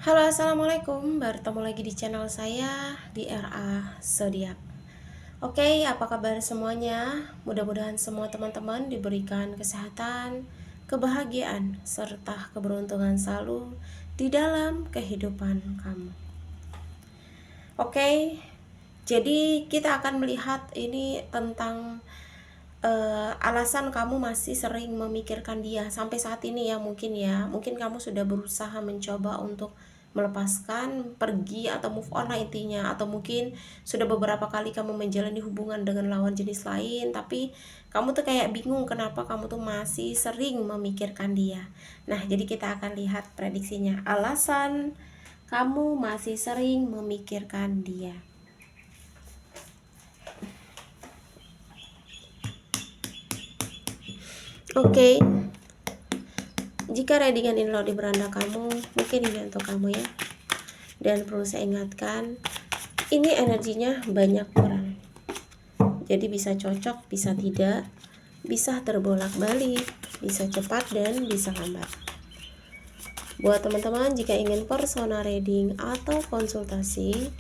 Halo, assalamualaikum. Bertemu lagi di channel saya di RA Zodiak. Oke, apa kabar semuanya? Mudah-mudahan semua teman-teman diberikan kesehatan, kebahagiaan, serta keberuntungan selalu di dalam kehidupan kamu. Oke, jadi kita akan melihat ini tentang alasan kamu masih sering memikirkan dia sampai saat ini ya. Mungkin kamu sudah berusaha mencoba untuk melepaskan, pergi atau move on lah intinya, atau mungkin sudah beberapa kali kamu menjalani hubungan dengan lawan jenis lain, tapi kamu tuh kayak bingung kenapa kamu tuh masih sering memikirkan dia. Nah, jadi kita akan lihat prediksinya, alasan kamu masih sering memikirkan dia. Oke, jika readingan ini lo di beranda kamu, mungkin ini untuk kamu ya. Dan perlu saya ingatkan, ini energinya banyak kurang. Jadi bisa cocok, bisa tidak, bisa terbolak-balik, bisa cepat dan bisa lambat. Buat teman-teman jika ingin personal reading atau konsultasi,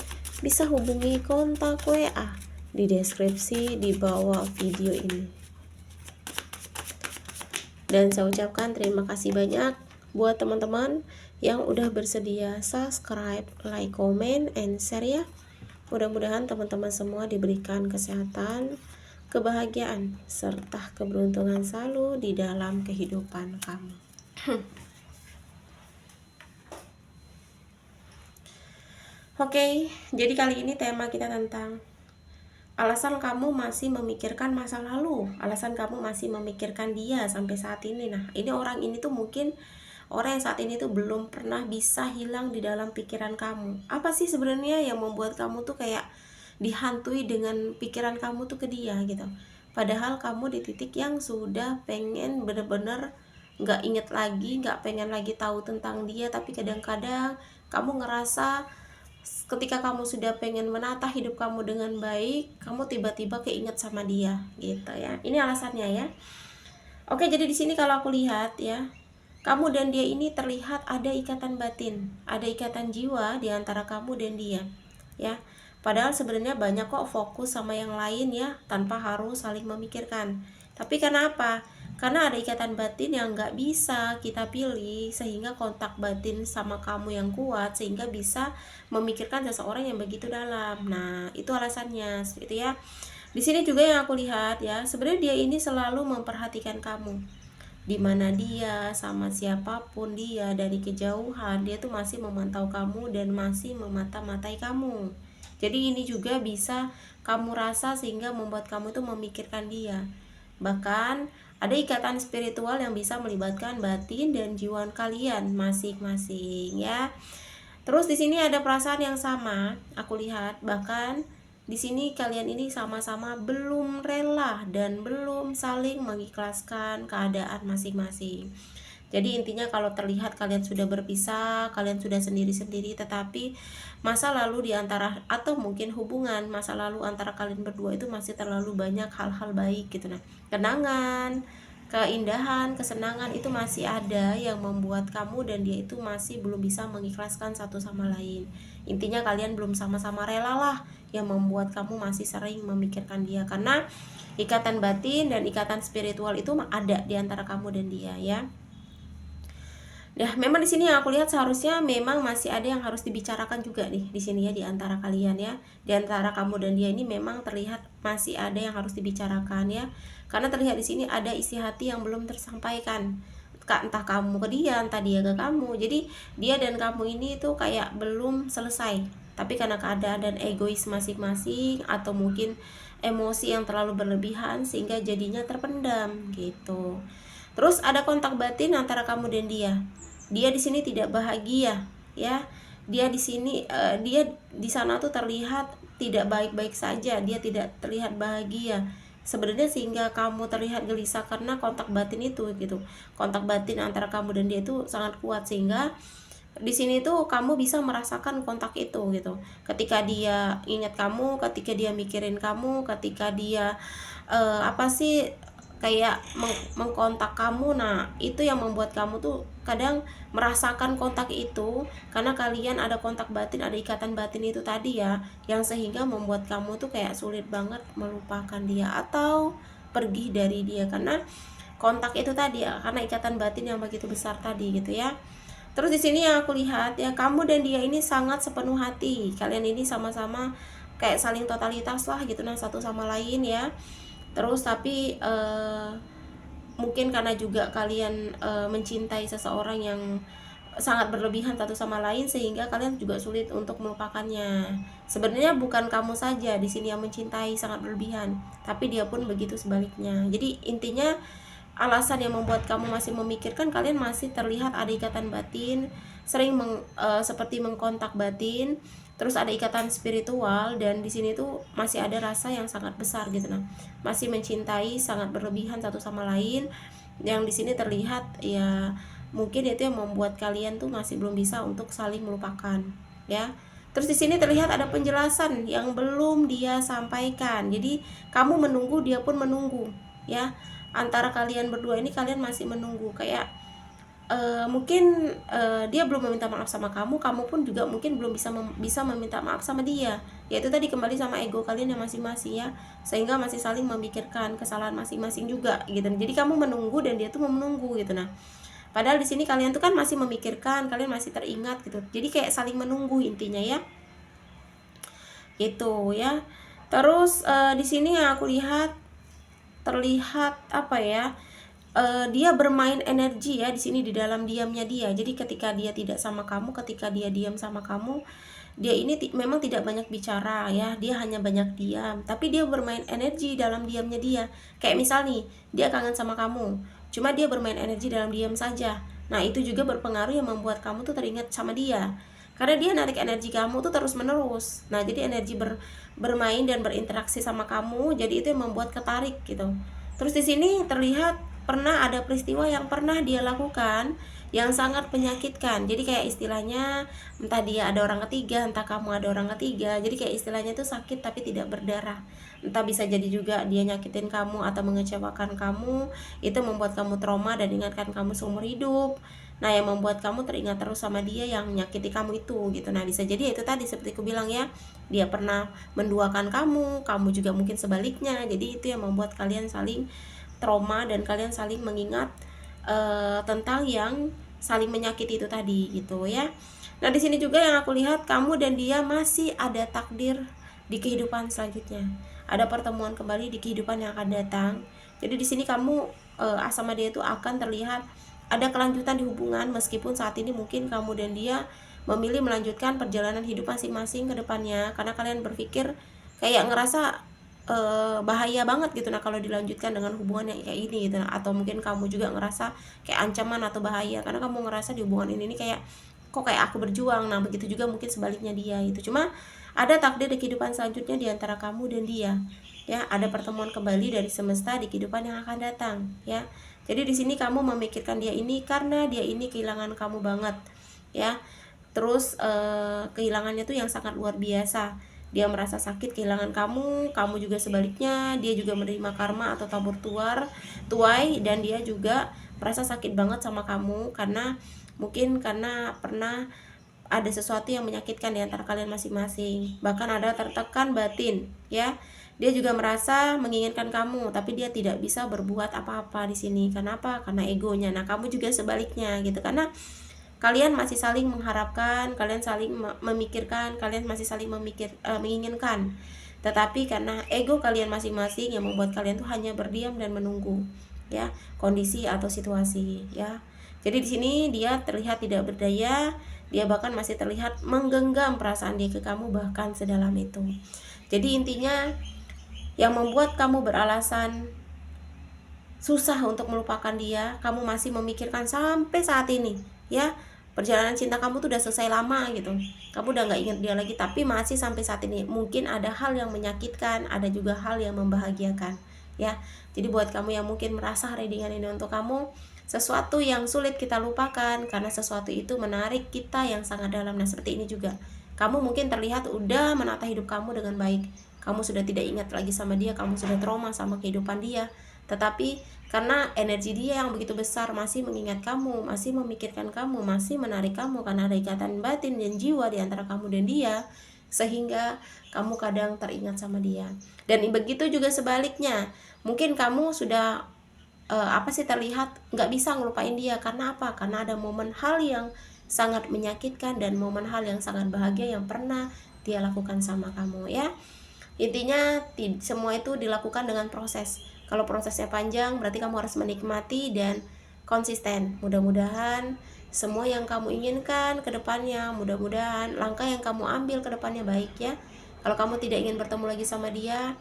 bisa hubungi kontak WA di deskripsi di bawah video ini. Dan saya ucapkan terima kasih banyak buat teman-teman yang udah bersedia subscribe, like, comment, and share ya. Mudah-mudahan teman-teman semua diberikan kesehatan, kebahagiaan, serta keberuntungan selalu di dalam kehidupan kamu. Oke, jadi kali ini tema kita tentang alasan kamu masih memikirkan masa lalu, alasan kamu masih memikirkan dia sampai saat ini. Nah, ini orang ini tuh mungkin orang yang saat ini tuh belum pernah bisa hilang di dalam pikiran kamu. Apa sih sebenarnya yang membuat kamu tuh kayak dihantui dengan pikiran kamu tuh ke dia gitu? Padahal kamu di titik yang sudah pengen bener-bener nggak inget lagi, nggak pengen lagi tahu tentang dia, tapi kadang-kadang kamu ngerasa ketika kamu sudah pengen menata hidup kamu dengan baik, kamu tiba-tiba keinget sama dia gitu ya. Ini alasannya ya. Oke, jadi di sini kalau aku lihat ya, kamu dan dia ini terlihat ada ikatan batin, ada ikatan jiwa di antara kamu dan dia ya. Padahal sebenarnya banyak kok fokus sama yang lain ya, tanpa harus saling memikirkan. Tapi kenapa? Karena ada ikatan batin yang nggak bisa kita pilih, sehingga kontak batin sama kamu yang kuat, sehingga bisa memikirkan seseorang yang begitu dalam. Nah, itu alasannya, itu ya. Di sini juga yang aku lihat ya, sebenarnya dia ini selalu memperhatikan kamu. Di mana dia, sama siapapun dia, dari kejauhan, dia tuh masih memantau kamu dan masih memata-matai kamu. Jadi ini juga bisa kamu rasa sehingga membuat kamu tuh memikirkan dia. Bahkan ada ikatan spiritual yang bisa melibatkan batin dan jiwa kalian masing-masing ya. Terus di sini ada perasaan yang sama, aku lihat bahkan di sini kalian ini sama-sama belum rela dan belum saling mengikhlaskan keadaan masing-masing. Jadi intinya kalau terlihat kalian sudah berpisah, kalian sudah sendiri-sendiri, tetapi masa lalu di antara atau mungkin hubungan masa lalu antara kalian berdua itu masih terlalu banyak hal-hal baik gitu. Nah, kenangan, keindahan, kesenangan itu masih ada yang membuat kamu dan dia itu masih belum bisa mengikhlaskan satu sama lain. Intinya kalian belum sama-sama rela lah, yang membuat kamu masih sering memikirkan dia karena ikatan batin dan ikatan spiritual itu ada di antara kamu dan dia ya. Nah, memang di sini yang aku lihat seharusnya memang masih ada yang harus dibicarakan juga nih di sini ya, di antara kalian ya. Di antara kamu dan dia ini memang terlihat masih ada yang harus dibicarakan ya. Karena terlihat di sini ada isi hati yang belum tersampaikan. Entah kamu ke dia, entah dia ke kamu. Jadi dia dan kamu ini tuh kayak belum selesai. Tapi karena keadaan dan egois masing-masing atau mungkin emosi yang terlalu berlebihan sehingga jadinya terpendam gitu. Terus ada kontak batin antara kamu dan dia. Dia di sini tidak bahagia ya. Dia di sini dia di sana tuh terlihat tidak baik-baik saja, dia tidak terlihat bahagia sebenarnya, sehingga kamu terlihat gelisah karena kontak batin itu gitu. Kontak batin antara kamu dan dia itu sangat kuat sehingga di sini tuh kamu bisa merasakan kontak itu gitu. Ketika dia ingat kamu, ketika dia mikirin kamu, ketika dia apa sih kayak mengkontak kamu. Nah, itu yang membuat kamu tuh kadang merasakan kontak itu karena kalian ada kontak batin, ada ikatan batin itu tadi ya, yang sehingga membuat kamu tuh kayak sulit banget melupakan dia atau pergi dari dia karena kontak itu tadi ya, karena ikatan batin yang begitu besar tadi gitu ya. Terus di sini yang aku lihat ya, kamu dan dia ini sangat sepenuh hati. Kalian ini sama-sama kayak saling totalitas lah gitu nah satu sama lain ya. Terus tapi mungkin karena juga kalian mencintai seseorang yang sangat berlebihan satu sama lain sehingga kalian juga sulit untuk melupakannya. Sebenarnya bukan kamu saja di sini yang mencintai sangat berlebihan, tapi dia pun begitu sebaliknya. Jadi intinya alasan yang membuat kamu masih memikirkan, kalian masih terlihat ada ikatan batin, sering seperti mengkontak batin, terus ada ikatan spiritual, dan di sini tuh masih ada rasa yang sangat besar gitu nah, masih mencintai sangat berlebihan satu sama lain, yang di sini terlihat ya mungkin itu yang membuat kalian tuh masih belum bisa untuk saling melupakan ya. Terus di sini terlihat ada penjelasan yang belum dia sampaikan. Jadi kamu menunggu, dia pun menunggu ya. Antara kalian berdua ini kalian masih menunggu kayak mungkin dia belum meminta maaf sama kamu, kamu pun juga mungkin belum bisa meminta maaf sama dia. Yaitu tadi kembali sama ego kalian yang masing-masing ya, sehingga masih saling memikirkan kesalahan masing-masing juga gitu. Jadi kamu menunggu dan dia tuh menunggu gitu nah. Padahal di sini kalian tuh kan masih memikirkan, kalian masih teringat gitu. Jadi kayak saling menunggu intinya ya. Gitu ya. Terus di sini yang aku lihat terlihat apa ya? Dia bermain energi ya di sini di dalam diamnya dia. Jadi ketika dia tidak sama kamu, ketika dia diam sama kamu, dia ini memang tidak banyak bicara ya, dia hanya banyak diam, tapi dia bermain energi dalam diamnya dia. Kayak misal nih, dia kangen sama kamu, cuma dia bermain energi dalam diam saja. Nah, itu juga berpengaruh yang membuat kamu tuh teringat sama dia. Karena dia narik energi kamu tuh terus menerus. Nah, jadi energi bermain dan berinteraksi sama kamu, jadi itu yang membuat ketarik gitu. Terus di sini terlihat pernah ada peristiwa yang pernah dia lakukan yang sangat menyakitkan. Jadi kayak istilahnya entah dia ada orang ketiga, entah kamu ada orang ketiga. Jadi kayak istilahnya itu sakit tapi tidak berdarah. Entah bisa jadi juga dia nyakitin kamu atau mengecewakan kamu, itu membuat kamu trauma dan ingatkan kamu seumur hidup. Nah, yang membuat kamu teringat terus sama dia yang menyakiti kamu itu gitu. Nah, bisa jadi itu tadi seperti aku bilang ya, dia pernah menduakan kamu, kamu juga mungkin sebaliknya. Jadi itu yang membuat kalian saling trauma dan kalian saling mengingat tentang yang saling menyakiti itu tadi gitu ya. Nah, di sini juga yang aku lihat kamu dan dia masih ada takdir di kehidupan selanjutnya. Ada pertemuan kembali di kehidupan yang akan datang. Jadi di sini kamu sama dia itu akan terlihat ada kelanjutan di hubungan meskipun saat ini mungkin kamu dan dia memilih melanjutkan perjalanan hidup masing-masing ke depannya karena kalian berpikir kayak ngerasa bahaya banget gitu nah kalau dilanjutkan dengan hubungan yang kayak ini gitu nah. Atau mungkin kamu juga ngerasa kayak ancaman atau bahaya karena kamu ngerasa di hubungan ini kayak kok kayak aku berjuang. Nah, begitu juga mungkin sebaliknya dia itu. Cuma ada takdir di kehidupan selanjutnya di antara kamu dan dia ya, ada pertemuan kembali dari semesta di kehidupan yang akan datang ya. Jadi di sini kamu memikirkan dia ini karena dia ini kehilangan kamu banget ya. Terus kehilangannya tuh yang sangat luar biasa. Dia merasa sakit kehilangan kamu, kamu juga sebaliknya. Dia juga menerima karma atau tabur tuai, dan dia juga merasa sakit banget sama kamu karena mungkin karena pernah ada sesuatu yang menyakitkan di antara kalian masing-masing. Bahkan ada tertekan batin ya. Dia juga merasa menginginkan kamu, tapi dia tidak bisa berbuat apa-apa di sini. Kenapa? Karena egonya. Nah, kamu juga sebaliknya gitu. Karena kalian masih saling mengharapkan, kalian saling memikirkan, kalian masih saling menginginkan. Tetapi karena ego kalian masing-masing yang membuat kalian tuh hanya berdiam dan menunggu ya kondisi atau situasi ya. Jadi di sini dia terlihat tidak berdaya, dia bahkan masih terlihat menggenggam perasaan dia ke kamu bahkan sedalam itu. Jadi intinya yang membuat kamu beralasan susah untuk melupakan dia, kamu masih memikirkan sampai saat ini ya. Perjalanan cinta kamu tuh udah selesai lama gitu, kamu udah gak ingat dia lagi, tapi masih sampai saat ini. Mungkin ada hal yang menyakitkan, ada juga hal yang membahagiakan ya. Jadi buat kamu yang mungkin merasa hari dengan ini untuk kamu, sesuatu yang sulit kita lupakan karena sesuatu itu menarik kita yang sangat dalam. Nah, seperti ini juga kamu mungkin terlihat udah menata hidup kamu dengan baik, kamu sudah tidak ingat lagi sama dia, kamu sudah trauma sama kehidupan dia, tetapi karena energi dia yang begitu besar, masih mengingat kamu, masih memikirkan kamu, masih menarik kamu, karena ada ikatan batin dan jiwa di antara kamu dan dia, sehingga kamu kadang teringat sama dia. Dan begitu juga sebaliknya, mungkin kamu sudah terlihat nggak bisa ngelupain dia. Karena apa? Karena ada momen hal yang sangat menyakitkan dan momen hal yang sangat bahagia yang pernah dia lakukan sama kamu ya. Intinya semua itu dilakukan dengan proses. Kalau prosesnya panjang, berarti kamu harus menikmati dan konsisten. Mudah-mudahan semua yang kamu inginkan ke depannya, mudah-mudahan langkah yang kamu ambil ke depannya baik ya. Kalau kamu tidak ingin bertemu lagi sama dia,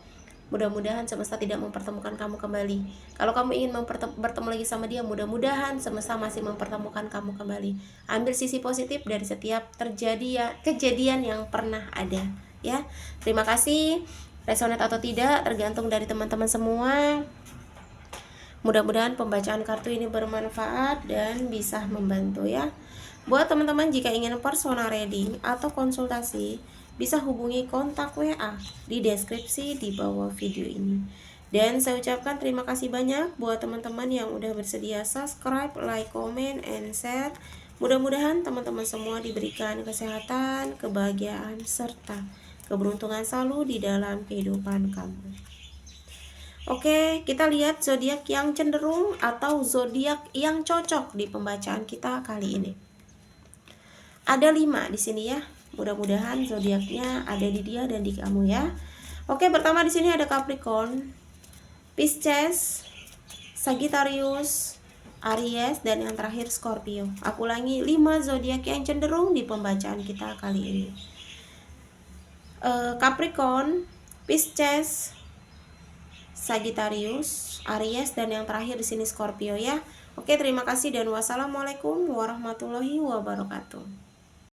mudah-mudahan semesta tidak mempertemukan kamu kembali. Kalau kamu ingin bertemu lagi sama dia, mudah-mudahan semesta masih mempertemukan kamu kembali. Ambil sisi positif dari setiap kejadian yang pernah ada ya. Terima kasih. Resonate atau tidak tergantung dari teman-teman semua. Mudah-mudahan pembacaan kartu ini bermanfaat dan bisa membantu ya. Buat teman-teman jika ingin personal reading atau konsultasi, bisa hubungi kontak WA di deskripsi di bawah video ini. Dan saya ucapkan terima kasih banyak buat teman-teman yang udah bersedia subscribe, like, comment, and share. Mudah-mudahan teman-teman semua diberikan kesehatan, kebahagiaan, serta keberuntungan selalu di dalam kehidupan kamu. Oke, kita lihat zodiak yang cenderung atau zodiak yang cocok di pembacaan kita kali ini. Ada 5 di sini ya. Mudah-mudahan zodiaknya ada di dia dan di kamu ya. Oke, pertama di sini ada Capricorn, Pisces, Sagittarius, Aries, dan yang terakhir Scorpio. Aku ulangi, 5 zodiak yang cenderung di pembacaan kita kali ini. Capricorn, Pisces, Sagittarius, Aries, dan yang terakhir di sini Scorpio ya. Oke, terima kasih dan wassalamualaikum warahmatullahi wabarakatuh.